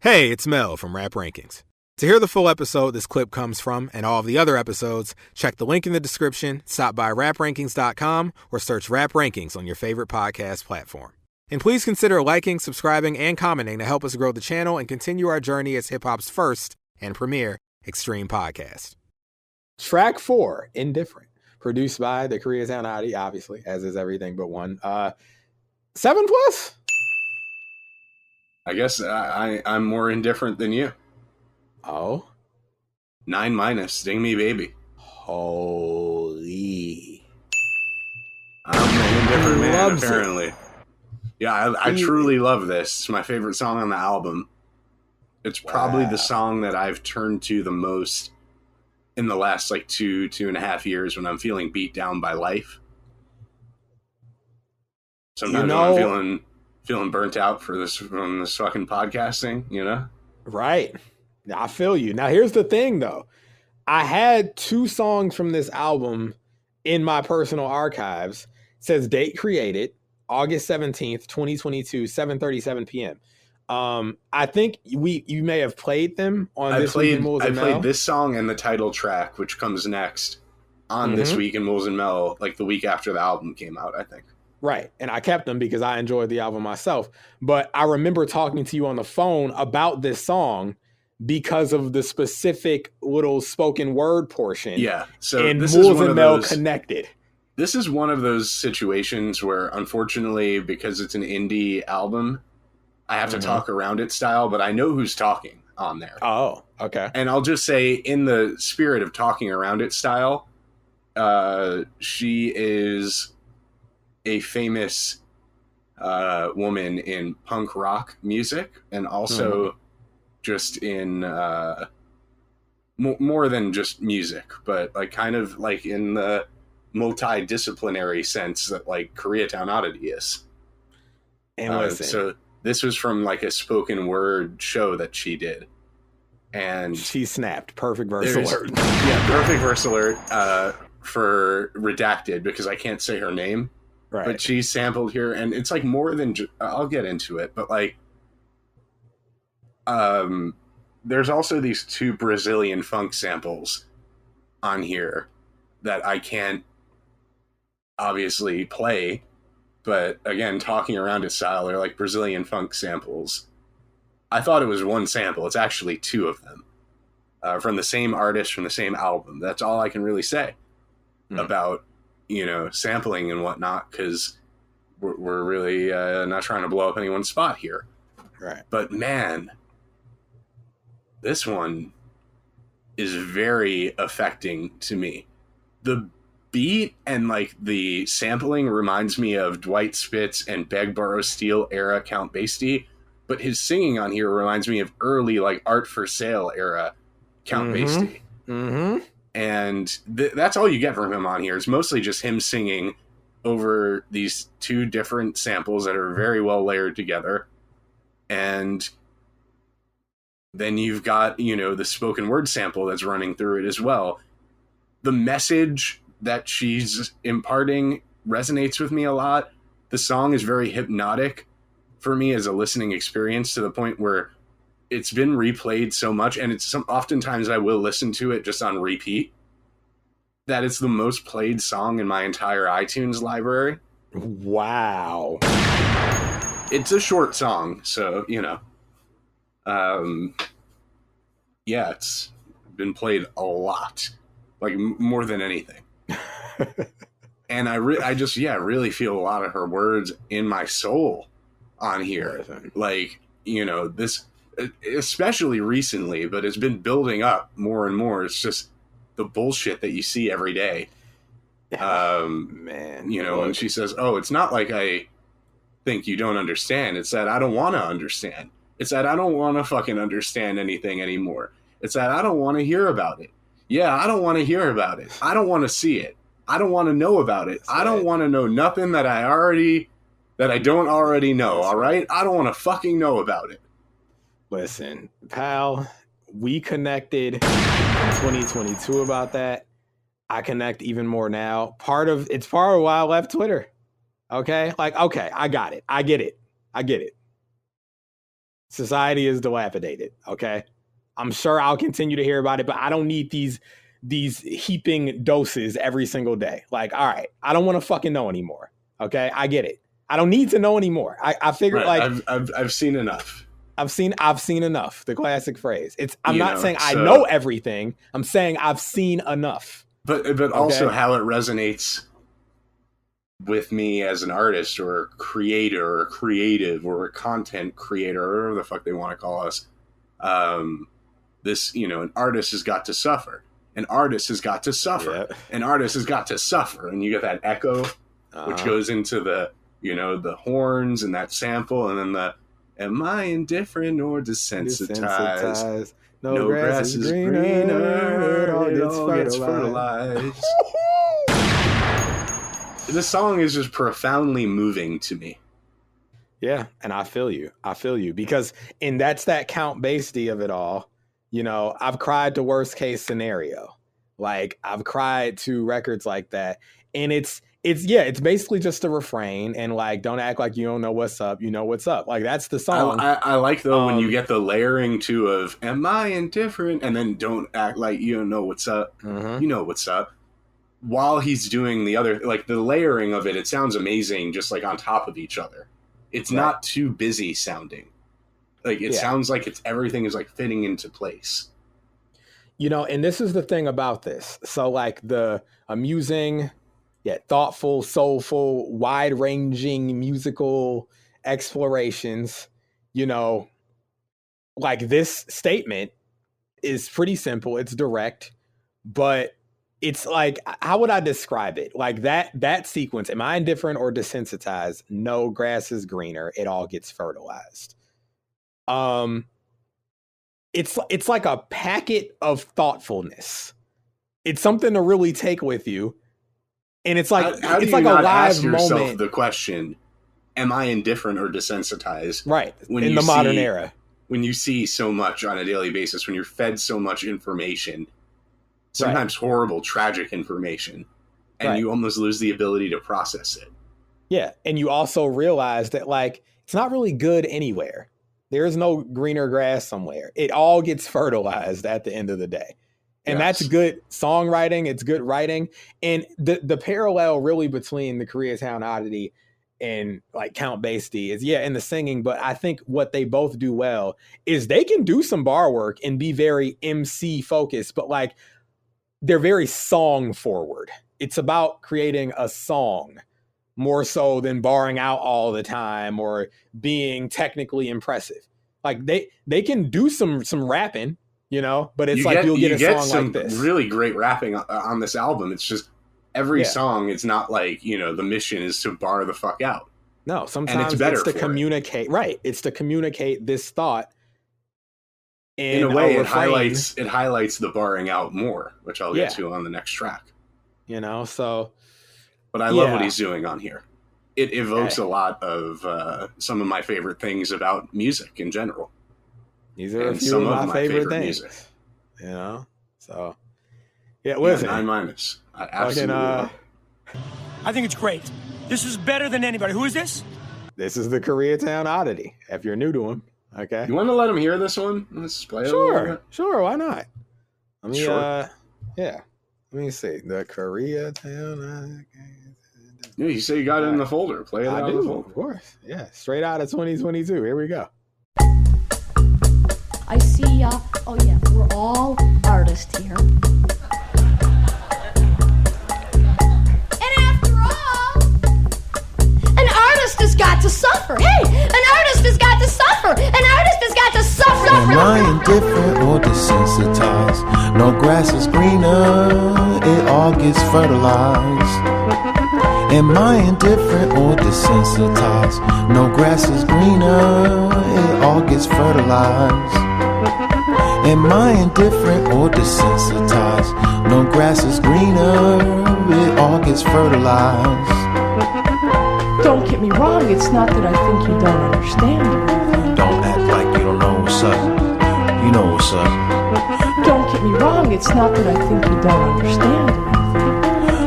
Hey, it's Mel from Rap Rankings. To hear the full episode this clip comes from and all of the other episodes, check the link in the description, stop by raprankings.com, or search Rap Rankings on your favorite podcast platform. And please consider liking, subscribing, and commenting to help us grow the channel and continue our journey as hip-hop's first and premier extreme podcast. Track 4, Indifferent, produced by the Koreatown Oddity, obviously, as is everything but one. 7+? I guess I'm more indifferent than you. Oh? 9-, Ding Me Baby. Holy. I'm an indifferent man, apparently. Yeah, I truly love this. It's my favorite song on the album. It's probably the song that I've turned to the most in the last, like, 2.5 years when I'm feeling beat down by life. Sometimes when I'm feeling burnt out from this fucking podcasting, you know? Right. I feel you. Now, here's the thing, though. I had 2 songs from this album in my personal archives. It says date created, August 17th, 2022, 7:37 p.m. I think you may have played them on This Week in Moulz Mel. I played this song and the title track, which comes next, on This Week in Moulz Mel, like the week after the album came out, I think. Right. And I kept them because I enjoyed the album myself. But I remember talking to you on the phone about this song because of the specific little spoken word portion. Yeah. So and Moulz and Mel connected. This is one of those situations where, unfortunately, because it's an indie album, I have to talk around it style, but I know who's talking on there. Oh, okay. And I'll just say, in the spirit of talking around it style, she is a famous woman in punk rock music, and also just in more than just music, but like kind of like in the multidisciplinary sense that like Koreatown Oddity is. And listen, so this was from like a spoken word show that she did, and she snapped. Perfect verse alert. Yeah, perfect verse alert for redacted because I can't say her name. Right. But she sampled here, and it's like more than I'll get into it, but like there's also these 2 Brazilian funk samples on here that I can't obviously play, but again, talking around it style, they're like Brazilian funk samples. I thought it was 1 sample. It's actually 2 of them from the same artist, from the same album. That's all I can really say about, you know, sampling and whatnot, because we're really not trying to blow up anyone's spot here. Right. But man, this one is very affecting to me. The beat and like the sampling reminds me of Dwight Spitz and Beg Borrow Steal era Count Basie, but his singing on here reminds me of early like Art for Sale era Count Basie. And that's all you get from him on here. It's mostly just him singing over these 2 different samples that are very well layered together. And then you've got, you know, the spoken word sample that's running through it as well. The message that she's imparting resonates with me a lot. The song is very hypnotic for me as a listening experience, to the point where it's been replayed so much, and it's oftentimes I will listen to it just on repeat, that it's the most played song in my entire iTunes library. Wow. It's a short song, so, you know. Yeah, it's been played a lot. Like, more than anything. And I just really feel a lot of her words in my soul on here. Like, you know, this, especially recently, but it's been building up more and more. It's just the bullshit that you see every day. Man, you know, when she says, "Oh, it's not like I think you don't understand. It's that I don't want to understand. It's that I don't want to fucking understand anything anymore. It's that I don't want to hear about it. Yeah, I don't want to hear about it. I don't want to see it. I don't want to know about it. I don't want to know nothing that I don't already know. All right? I don't want to fucking know about it." Listen, pal, we connected in 2022 about that. I connect even more now. It's part of why I left Twitter. Okay? Like, okay, I got it. I get it. Society is dilapidated. Okay. I'm sure I'll continue to hear about it, but I don't need these heaping doses every single day. Like, all right, I don't want to fucking know anymore. Okay. I get it. I don't need to know anymore. I figured right. I've seen enough. I've seen enough. The classic phrase. I'm not saying I know everything. I'm saying I've seen enough. But okay? Also how it resonates with me as an artist or a creator or a creative or a content creator or whatever the fuck they want to call us. This, an artist has got to suffer. An artist has got to suffer. Yeah. An artist has got to suffer. And you get that echo, which goes into the, the horns and that sample, and then the, am I indifferent or desensitized? No grass is greener. It all gets fertilized. This song is just profoundly moving to me. Yeah, and I feel you. Because, and that's that Count Basie of it all. I've cried to Worst Case Scenario. Like, I've cried to records like that. And it's basically just a refrain, and like, don't act like you don't know what's up. You know what's up. Like, that's the song. I like though when you get the layering too of am I indifferent, and then don't act like you don't know what's up. Mm-hmm. You know what's up. While he's doing the other, like the layering of it, it sounds amazing, just like on top of each other. It's not too busy sounding. Like it sounds like everything is like fitting into place. And this is the thing about this. So like the amusing, thoughtful, soulful, wide-ranging musical explorations, like this statement is pretty simple. It's direct, but it's like, how would I describe it? Like that sequence, am I indifferent or desensitized? No grass is greener. It all gets fertilized. It's like a packet of thoughtfulness. It's something to really take with you. And it's like, how it's do like you a not live ask yourself moment. The question, am I indifferent or desensitized? Right. In the modern era. When you see so much on a daily basis, when you're fed so much information, sometimes horrible, tragic information, and you almost lose the ability to process it. Yeah. And you also realize that like, it's not really good anywhere. There is no greener grass somewhere. It all gets fertilized at the end of the day. And that's good songwriting. It's good writing. And the parallel really between the Koreatown Oddity and like Count Basie is in the singing. But I think what they both do well is they can do some bar work and be very MC focused, but like they're very song forward. It's about creating a song more so than barring out all the time or being technically impressive. Like they can do some rapping, but it's you'll get a song like this. Really great rapping on this album. It's just every song. It's not like, the mission is to bar the fuck out. No, sometimes it's to communicate. Right. It's to communicate this thought. In a way, it highlights the barring out more, which I'll get to on the next track. So. But I love what he's doing on here. It evokes a lot of some of my favorite things about music in general. These are a few of my favorite things. Music. So listen. 9 I absolutely love it. I think it's great. This is better than anybody. Who is this? This is the Koreatown Oddity. If you're new to him, okay. You want to let him hear this one? Let's play it. Sure. Why not? Let me. Let me see the Koreatown. Yeah, you say you got it in the folder. Play it out of the folder. Of course. Yeah, straight out of 2022. Here we go. I see, we're all artists here. And after all, an artist has got to suffer. Hey, an artist has got to suffer. An artist has got to suffer. Am I indifferent or desensitized? No grass is greener, it all gets fertilized. Am I indifferent or desensitized? No grass is greener, it all gets fertilized. Am I indifferent or desensitized? No grass is greener, it all gets fertilized. Don't get me wrong, it's not that I think you don't understand. Don't act like you don't know what's up. You know what's up. Don't get me wrong, it's not that I think you don't understand.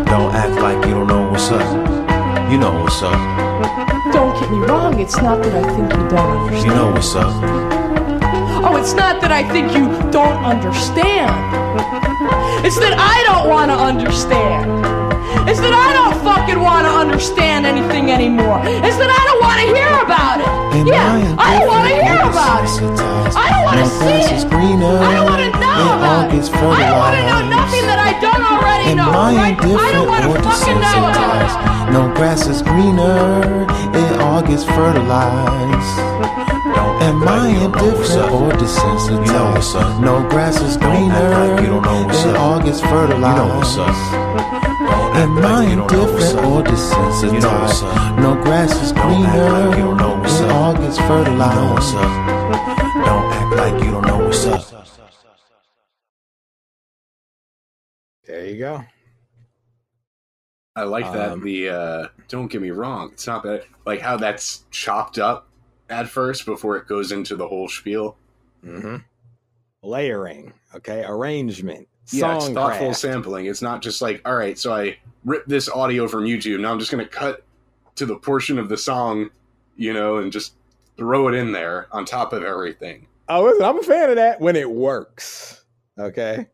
Don't act like you don't know what's up. You know what's up. Don't get me wrong, it's not that I think you don't understand. You know what's up. it's not that I think you don't understand. It's that I don't want to understand. It's that I don't fucking want to understand anything anymore. It's that I don't want to hear about it. I don't want to hear about it. I don't want to see it. I don't want to know about it. I don't want to know nothing that I don't already know. Right? I don't want to fucking know about it. No grass is greener, it all gets fertilized. Am I indifferent or desensitized? No grass is greener, it all gets fertilized. Am I indifferent or desensitized? No grass is greener, it all gets fertilized. Don't act like you don't know what's up. There you go. I like that. Don't get me wrong, it's not that like how that's chopped up at first before it goes into the whole spiel. Mm-hmm. Layering, okay, arrangement, yeah, it's thoughtful songcraft. sampling. It's not just like, all right, so I ripped this audio from YouTube, now I'm just going to cut to the portion of the song, and just throw it in there on top of everything. Oh, listen, I'm a fan of that when it works, okay,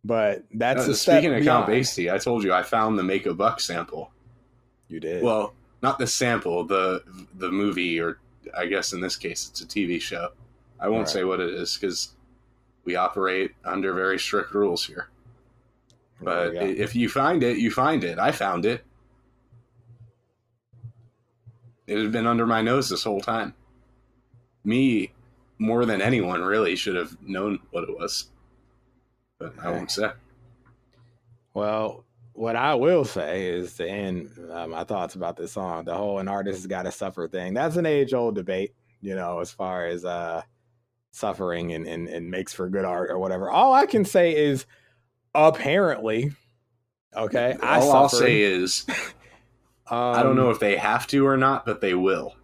but that's a step speaking of beyond. Count Basie, I told you I found the Make a Buck sample. You did? Well, not the sample, the movie, or I guess in this case it's a TV show. I won't say what it is because we operate under very strict rules here. But if you find it, you find it. I found it. It had been under my nose this whole time. Me, more than anyone, really should have known what it was. But I won't say. Well, what I will say is to end my thoughts about this song, the whole "an artist has got to suffer" thing. That's an age-old debate, as far as suffering and makes for good art or whatever. All I can say is, apparently, okay. All I'll say is, I don't know if they have to or not, but they will.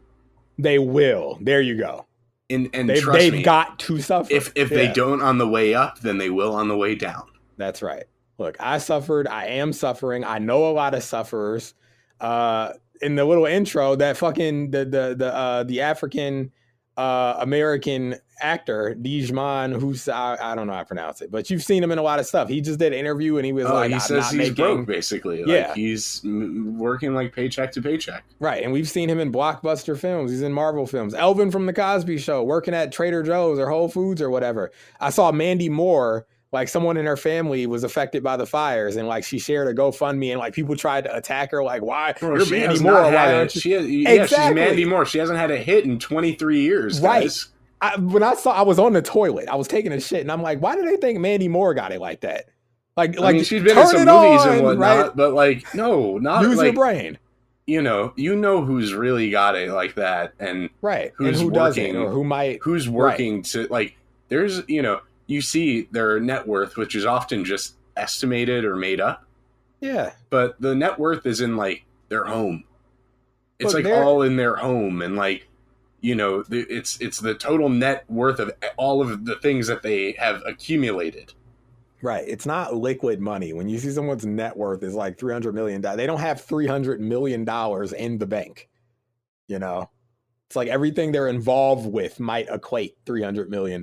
They will. There you go. And trust me, they've got to suffer. If they don't on the way up, then they will on the way down. That's right. Look, I suffered. I am suffering. I know a lot of sufferers. In the little intro, that fucking the African American actor Dijman, who's I don't know how to pronounce it, but you've seen him in a lot of stuff. He just did an interview and he was he says he's broke basically. Like, he's working like paycheck to paycheck. Right, and we've seen him in blockbuster films. He's in Marvel films. Elvin from The Cosby Show, working at Trader Joe's or Whole Foods or whatever. I saw Mandy Moore. Like, someone in her family was affected by the fires, and like she shared a GoFundMe, and like people tried to attack her, like, "Why you're Mandy Moore? Why aren't you?" She's Mandy Moore. She hasn't had a hit in 23 years, guys. Right. I was on the toilet. I was taking a shit, and I'm like, "Why do they think Mandy Moore got it like that?" Like she's been in some movies and whatnot, right? But like, no, not use your brain. You know who's really got it like that, and who's who working, or who's working to like. There's you see their net worth, which is often just estimated or made up. Yeah. But the net worth is in, like, their home. It's, all in their home. And, like, it's the total net worth of all of the things that they have accumulated. Right. It's not liquid money. When you see someone's net worth is, like, $300 million, they don't have $300 million in the bank. It's like everything they're involved with might equate $300 million,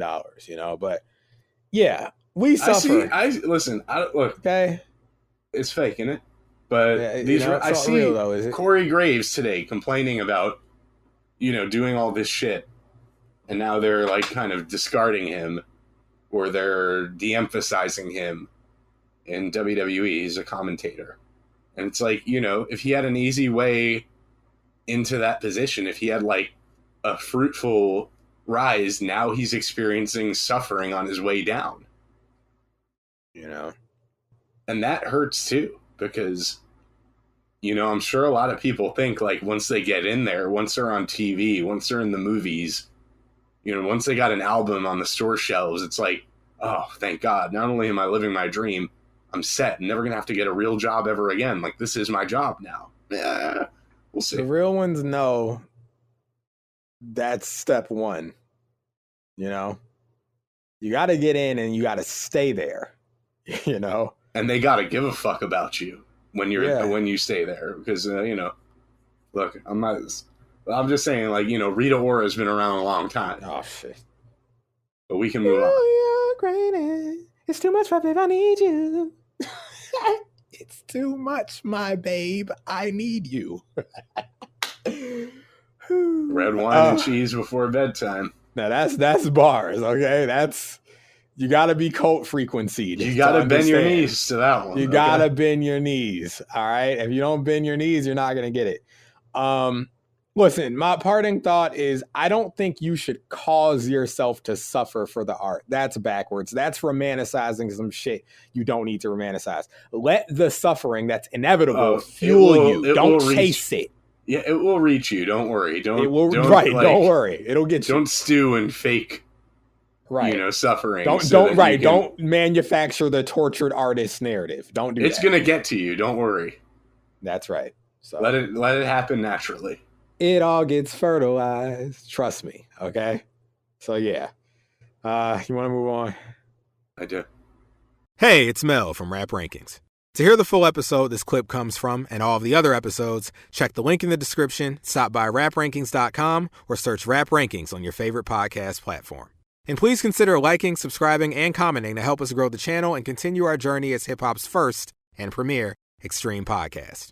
but... Yeah, we suffer. Look. Okay, it's fake, isn't it? But I see real, though, is it? Corey Graves today complaining about, doing all this shit, and now they're like kind of discarding him, or they're de-emphasizing him in WWE. He's a commentator, and it's like if he had an easy way into that position, if he had like a fruitful rise, now he's experiencing suffering on his way down, and that hurts too, because I'm sure a lot of people think like once they get in there, once they're on TV, once they're in the movies, once they got an album on the store shelves, it's like, oh, thank God, not only am I living my dream, I'm set, I'm never gonna have to get a real job ever again, like this is my job now. We'll see. The real ones know that's step one. You got to get in and you got to stay there, and they got to give a fuck about you when you stay there, because look, I'm not I'm just saying, like, you know, Rita Ora has been around a long time. Oh, shit. But we can move on. Oh, you're great. It's too much, my babe. I need you. It's too much, my babe. I need you. Red wine and cheese before bedtime. Now that's bars, okay? That's you gotta be cult frequency. You gotta bend your knees to that one. You gotta bend your knees. All right. If you don't bend your knees, you're not gonna get it. Listen, my parting thought is I don't think you should cause yourself to suffer for the art. That's backwards. That's romanticizing some shit you don't need to romanticize. Let the suffering that's inevitable fuel you. Don't chase it. Yeah, it will reach you. Don't worry. Don't worry. It'll get you. Don't stew in fake, right? You know, suffering. Don't manufacture the tortured artist narrative. Don't do that. It's gonna get to you. Don't worry. That's right. So let it happen naturally. It all gets fertilized. Trust me. Okay. So yeah. You want to move on? I do. Hey, it's Mel from Rap Rankings. To hear the full episode this clip comes from and all of the other episodes, check the link in the description, stop by raprankings.com, or search Rap Rankings on your favorite podcast platform. And please consider liking, subscribing, and commenting to help us grow the channel and continue our journey as hip-hop's first and premier extreme podcast.